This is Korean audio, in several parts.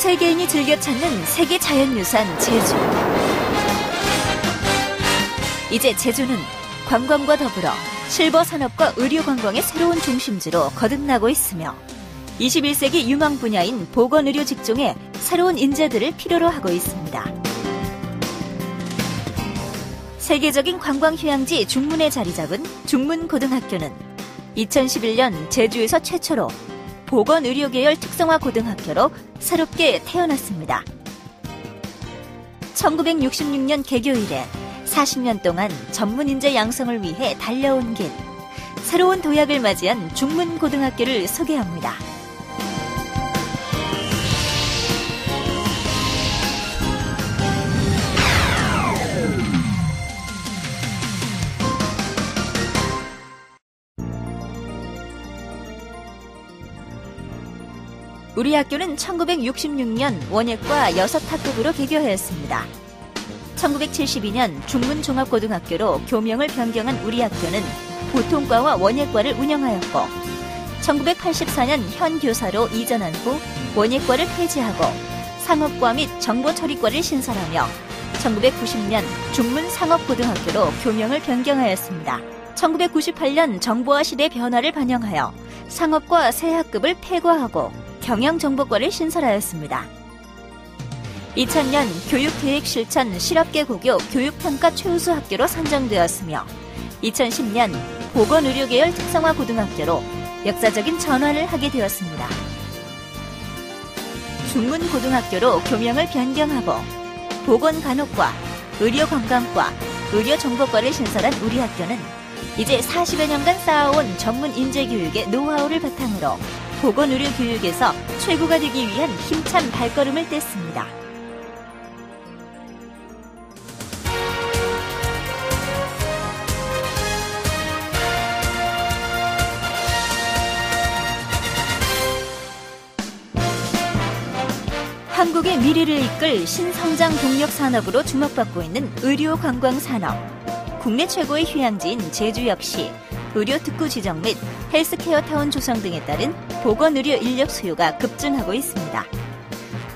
세계인이 즐겨 찾는 세계 자연유산 제주. 이제 제주는 관광과 더불어 실버 산업과 의료 관광의 새로운 중심지로 거듭나고 있으며 21세기 유망 분야인 보건의료 직종에 새로운 인재들을 필요로 하고 있습니다. 세계적인 관광 휴양지 중문에 자리 잡은 중문고등학교는 2011년 제주에서 최초로 보건의료 계열 특성화 고등학교로 새롭게 태어났습니다. 1966년 개교 이래 40년 동안 전문 인재 양성을 위해 달려온 길, 새로운 도약을 맞이한 중문고등학교를 소개합니다. 우리 학교는 1966년 원예과 6학급으로 개교하였습니다. 1972년 중문종합고등학교로 교명을 변경한 우리 학교는 보통과와 원예과를 운영하였고 1984년 현 교사로 이전한 후 원예과를 폐지하고 상업과 및 정보처리과를 신설하며 1990년 중문상업고등학교로 교명을 변경하였습니다. 1998년 정보화 시대 변화를 반영하여 상업과 새 학급을 폐과하고 경영정보과를 신설하였습니다. 2000년 교육계획실천 실업계고교 교육평가 최우수 학교로 선정되었으며 2010년 보건의료계열 특성화 고등학교로 역사적인 전환을 하게 되었습니다. 중문고등학교로 교명을 변경하고 보건간호과, 의료관광과, 의료정보과를 신설한 우리 학교는 이제 40여 년간 쌓아온 전문 인재교육의 노하우를 바탕으로 보건의료 교육에서 최고가 되기 위한 힘찬 발걸음을 뗐습니다. 한국의 미래를 이끌 신성장 동력 산업으로 주목받고 있는 의료관광산업. 국내 최고의 휴양지인 제주 역시 의료 특구 지정 및 헬스케어 타운 조성 등에 따른 보건의료 인력 수요가 급증하고 있습니다.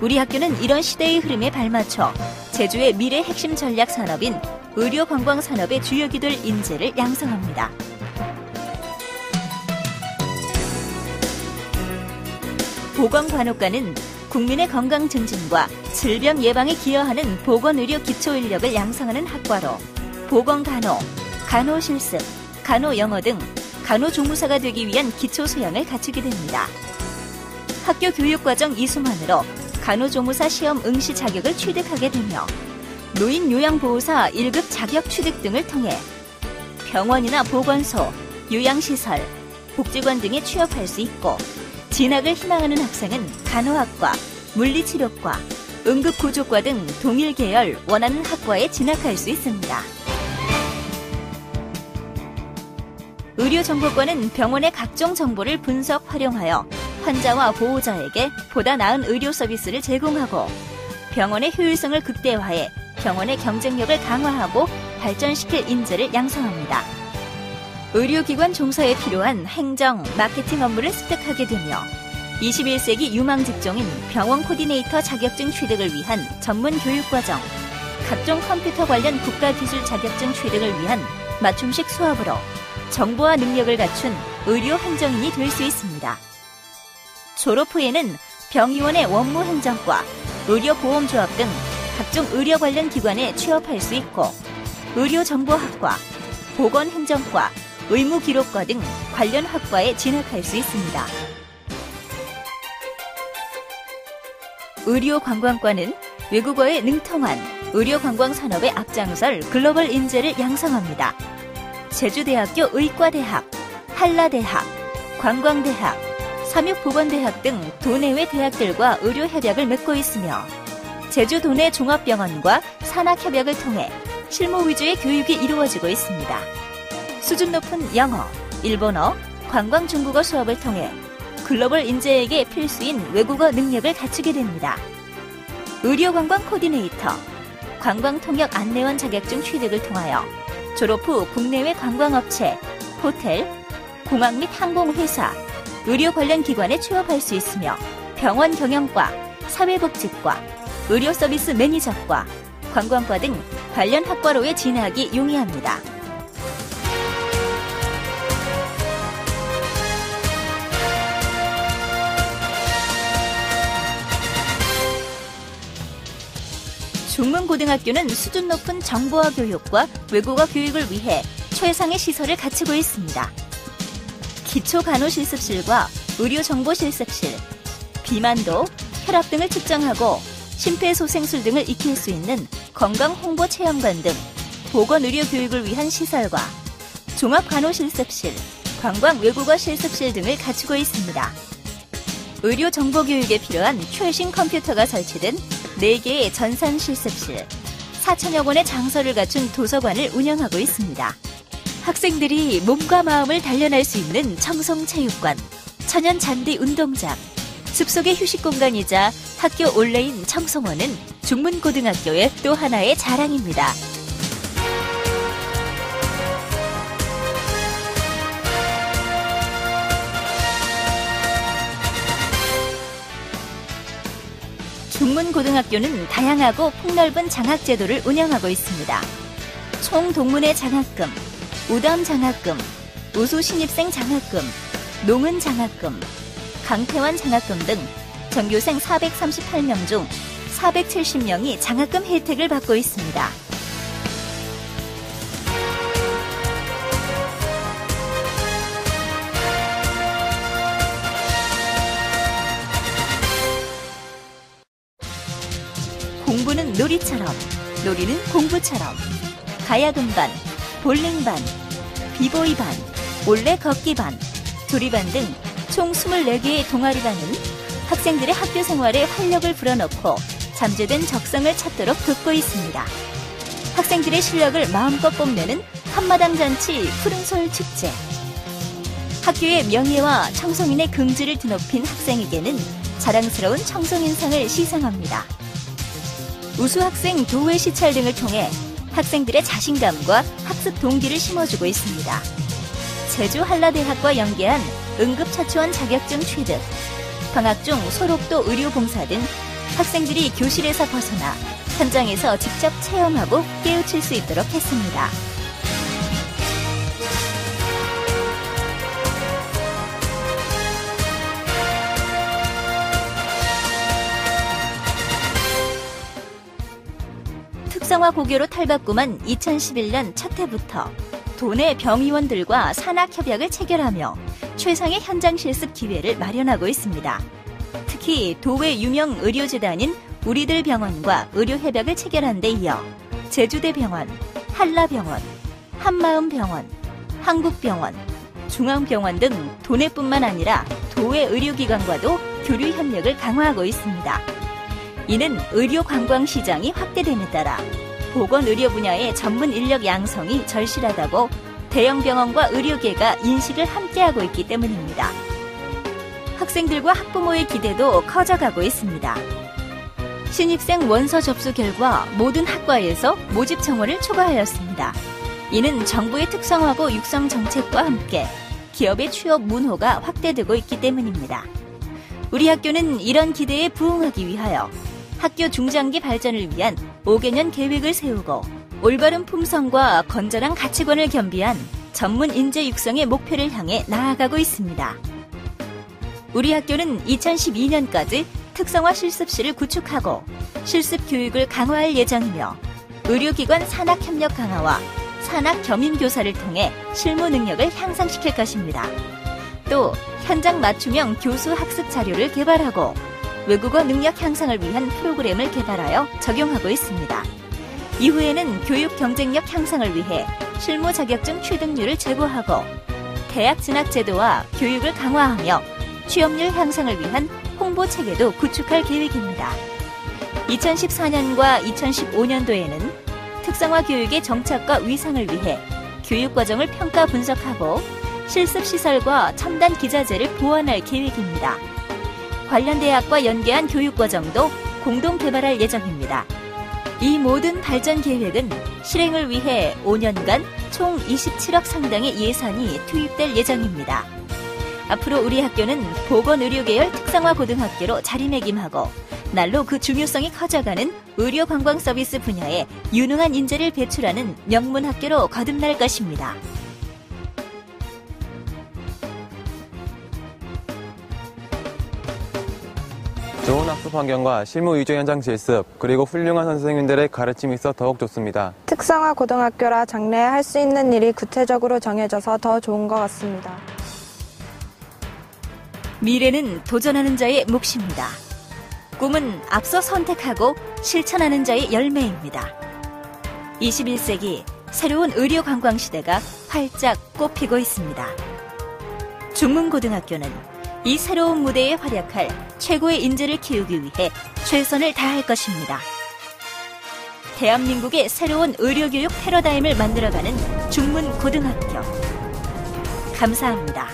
우리 학교는 이런 시대의 흐름에 발맞춰 제주의 미래 핵심 전략 산업인 의료관광 산업의 주역이 될 인재를 양성합니다. 보건간호과는 국민의 건강 증진과 질병 예방에 기여하는 보건의료 기초인력을 양성하는 학과로 보건간호, 간호실습, 간호영어 등 간호조무사가 되기 위한 기초소양을 갖추게 됩니다. 학교 교육과정 이수만으로 간호조무사 시험 응시 자격을 취득하게 되며 노인요양보호사 1급 자격 취득 등을 통해 병원이나 보건소, 요양시설, 복지관 등에 취업할 수 있고 진학을 희망하는 학생은 간호학과, 물리치료과, 응급구조과 등 동일 계열 원하는 학과에 진학할 수 있습니다. 의료정보과는 병원의 각종 정보를 분석 활용하여 환자와 보호자에게 보다 나은 의료 서비스를 제공하고 병원의 효율성을 극대화해 병원의 경쟁력을 강화하고 발전시킬 인재를 양성합니다. 의료기관 종사에 필요한 행정, 마케팅 업무를 습득하게 되며 21세기 유망 직종인 병원 코디네이터 자격증 취득을 위한 전문 교육과정, 각종 컴퓨터 관련 국가기술 자격증 취득을 위한 맞춤식 수업으로 정보화 능력을 갖춘 의료 행정인이 될 수 있습니다. 졸업 후에는 병의원의 원무행정과, 의료보험조합 등 각종 의료 관련 기관에 취업할 수 있고 의료정보학과, 보건행정과, 의무기록과 등 관련 학과에 진학할 수 있습니다. 의료관광과는 외국어에 능통한 의료관광 산업의 앞장설 글로벌 인재를 양성합니다. 제주대학교 의과대학, 한라대학, 관광대학, 삼육보건대학 등 도내외 대학들과 의료협약을 맺고 있으며 제주 도내 종합병원과 산학협약을 통해 실무 위주의 교육이 이루어지고 있습니다. 수준 높은 영어, 일본어, 관광 중국어 수업을 통해 글로벌 인재에게 필수인 외국어 능력을 갖추게 됩니다. 의료관광 코디네이터, 관광통역 안내원 자격증 취득을 통하여 졸업 후 국내외 관광업체, 호텔, 공항 및 항공회사, 의료 관련 기관에 취업할 수 있으며 병원 경영과, 사회복지과, 의료서비스 매니저과, 관광과 등 관련 학과로의 진학이 용이합니다. 중문고등학교는 수준 높은 정보화 교육과 외국어 교육을 위해 최상의 시설을 갖추고 있습니다. 기초간호실습실과 의료정보실습실, 비만도, 혈압 등을 측정하고 심폐소생술 등을 익힐 수 있는 건강홍보체험관 등 보건의료 교육을 위한 시설과 종합간호실습실, 관광외국어실습실 등을 갖추고 있습니다. 의료정보교육에 필요한 최신 컴퓨터가 설치된 4개의 전산실습실, 4천여 권의 장서를 갖춘 도서관을 운영하고 있습니다. 학생들이 몸과 마음을 단련할 수 있는 청송체육관, 천연잔디 운동장, 숲속의 휴식공간이자 학교 온라인 청송원은 중문고등학교의 또 하나의 자랑입니다. 중문고등학교는 다양하고 폭넓은 장학제도를 운영하고 있습니다. 총동문회 장학금, 우담장학금, 우수신입생 장학금, 농은장학금, 강태환 장학금 등 전교생 438명 중 470명이 장학금 혜택을 받고 있습니다. 공부는 놀이처럼, 놀이는 공부처럼. 가야금반, 볼링반, 비보이반, 올레 걷기반, 조리반 등 총 24개의 동아리반은 학생들의 학교 생활에 활력을 불어넣고 잠재된 적성을 찾도록 돕고 있습니다. 학생들의 실력을 마음껏 뽐내는 한마당 잔치 푸른솔 축제. 학교의 명예와 청소년의 긍지를 드높인 학생에게는 자랑스러운 청소년상을 시상합니다. 우수학생 도회 시찰 등을 통해 학생들의 자신감과 학습 동기를 심어주고 있습니다. 제주 한라대학과 연계한 응급처치원 자격증 취득, 방학 중 소록도 의료봉사 등 학생들이 교실에서 벗어나 현장에서 직접 체험하고 깨우칠 수 있도록 했습니다. 특성화 고교로 탈바꿈한 2011년 첫 해부터 도내 병의원들과 산학협약을 체결하며 최상의 현장 실습 기회를 마련하고 있습니다. 특히 도외 유명 의료재단인 우리들 병원과 의료협약을 체결한 데 이어 제주대병원, 한라병원, 한마음병원, 한국병원, 중앙병원 등 도내뿐만 아니라 도외 의료기관과도 교류 협력을 강화하고 있습니다. 이는 의료관광시장이 확대됨에 따라 보건의료 분야의 전문 인력 양성이 절실하다고 대형병원과 의료계가 인식을 함께하고 있기 때문입니다. 학생들과 학부모의 기대도 커져가고 있습니다. 신입생 원서 접수 결과 모든 학과에서 모집 청원을 초과하였습니다. 이는 정부의 특성화고 육성 정책과 함께 기업의 취업 문호가 확대되고 있기 때문입니다. 우리 학교는 이런 기대에 부응하기 위하여 학교 중장기 발전을 위한 5개년 계획을 세우고 올바른 품성과 건전한 가치관을 겸비한 전문 인재 육성의 목표를 향해 나아가고 있습니다. 우리 학교는 2012년까지 특성화 실습실을 구축하고 실습 교육을 강화할 예정이며 의료기관 산학협력 강화와 산학 겸임교사를 통해 실무 능력을 향상시킬 것입니다. 또 현장 맞춤형 교수 학습 자료를 개발하고 외국어 능력 향상을 위한 프로그램을 개발하여 적용하고 있습니다. 이후에는 교육 경쟁력 향상을 위해 실무 자격증 취득률을 제고하고 대학 진학 제도와 교육을 강화하며 취업률 향상을 위한 홍보 체계도 구축할 계획입니다. 2014년과 2015년도에는 특성화 교육의 정착과 위상을 위해 교육과정을 평가 분석하고 실습시설과 첨단 기자재를 보완할 계획입니다. 관련 대학과 연계한 교육과정도 공동 개발할 예정입니다. 이 모든 발전 계획은 실행을 위해 5년간 총 27억 상당의 예산이 투입될 예정입니다. 앞으로 우리 학교는 보건의료계열 특성화 고등학교로 자리매김하고 날로 그 중요성이 커져가는 의료관광 서비스 분야에 유능한 인재를 배출하는 명문학교로 거듭날 것입니다. 좋은 학습 환경과 실무 위주 현장 실습, 그리고 훌륭한 선생님들의 가르침이 있어 더욱 좋습니다. 특성화 고등학교라 장래에 할 수 있는 일이 구체적으로 정해져서 더 좋은 것 같습니다. 미래는 도전하는 자의 몫입니다. 꿈은 앞서 선택하고 실천하는 자의 열매입니다. 21세기 새로운 의료관광 시대가 활짝 꽃피고 있습니다. 중문고등학교는 이 새로운 무대에 활약할 최고의 인재를 키우기 위해 최선을 다할 것입니다. 대한민국의 새로운 의료교육 패러다임을 만들어가는 중문고등학교. 감사합니다.